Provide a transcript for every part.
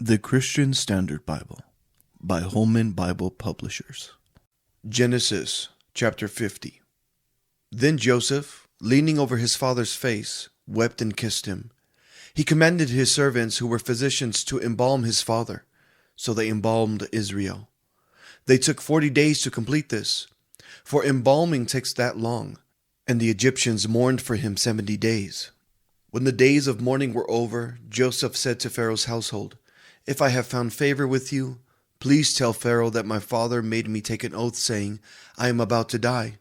The Christian Standard Bible by Holman Bible Publishers. Genesis chapter 50. Then Joseph, leaning over his father's face, wept and kissed him. He commanded his servants who were physicians to embalm his father. So they embalmed Israel. They took 40 days to complete this, for embalming takes that long, and the Egyptians mourned for him 70 days. When the days of mourning were over, Joseph said to Pharaoh's household, "If I have found favor with you, please tell Pharaoh that my father made me take an oath saying, 'I am about to die.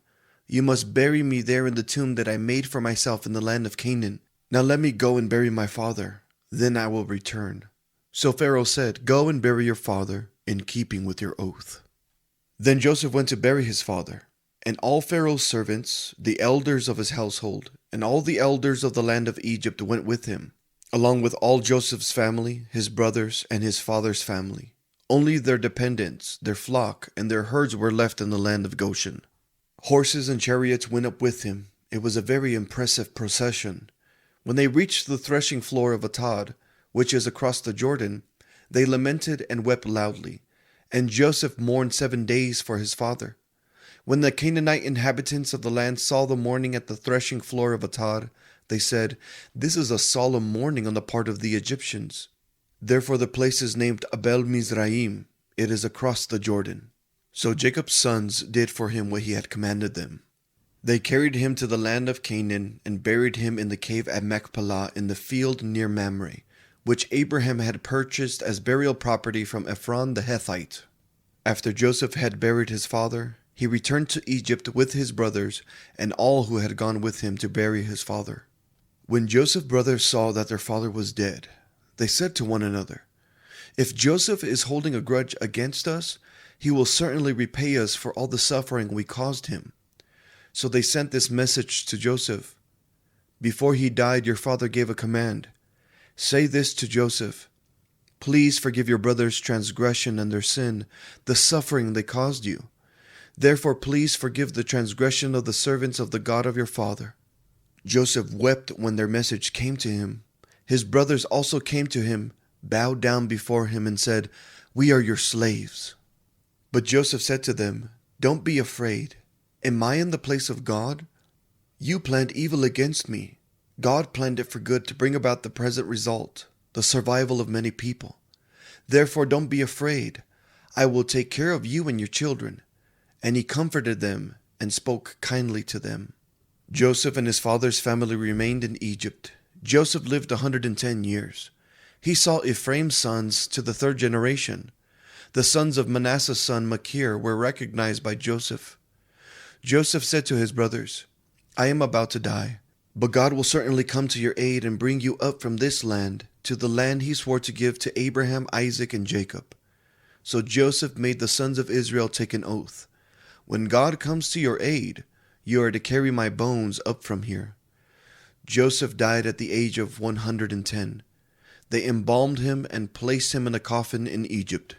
You must bury me there in the tomb that I made for myself in the land of Canaan. Now let me go and bury my father, then I will return.' So Pharaoh said, 'Go and bury your father in keeping with your oath.' Then Joseph went to bury his father, and all Pharaoh's servants, the elders of his household, and all the elders of the land of Egypt went with him, along with all Joseph's family, his brothers, and his father's family. Only their dependents, their flock, and their herds were left in the land of Goshen. Horses and chariots went up with him. It was a very impressive procession. When they reached the threshing floor of Atad, which is across the Jordan, they lamented and wept loudly, and Joseph mourned 7 days for his father. When the Canaanite inhabitants of the land saw the mourning at the threshing floor of Atad, they said, 'This is a solemn mourning on the part of the Egyptians.' Therefore the place is named Abel Mizraim. It is across the Jordan. So Jacob's sons did for him what he had commanded them. They carried him to the land of Canaan and buried him in the cave at Machpelah in the field near Mamre, which Abraham had purchased as burial property from Ephron the Hethite. After Joseph had buried his father, he returned to Egypt with his brothers and all who had gone with him to bury his father. When Joseph's brothers saw that their father was dead, they said to one another, 'If Joseph is holding a grudge against us, he will certainly repay us for all the suffering we caused him.' So they sent this message to Joseph, 'Before he died, your father gave a command. Say this to Joseph, please forgive your brothers' transgression and their sin, the suffering they caused you. Therefore please forgive the transgression of the servants of the God of your father.' Joseph wept when their message came to him. His brothers also came to him, bowed down before him, and said, 'We are your slaves.' But Joseph said to them, 'Don't be afraid. Am I in the place of God? You planned evil against me. God planned it for good to bring about the present result, the survival of many people. Therefore don't be afraid. I will take care of you and your children.' And he comforted them and spoke kindly to them. Joseph and his father's family remained in Egypt. Joseph lived 110 years. He saw Ephraim's sons to the 3rd generation. The sons of Manasseh's son Machir were recognized by Joseph. Joseph said to his brothers, 'I am about to die, but God will certainly come to your aid and bring you up from this land to the land he swore to give to Abraham, Isaac, and Jacob.' So Joseph made the sons of Israel take an oath. 'When God comes to your aid, you are to carry my bones up from here.' Joseph died at the age of 110. They embalmed him and placed him in a coffin in Egypt.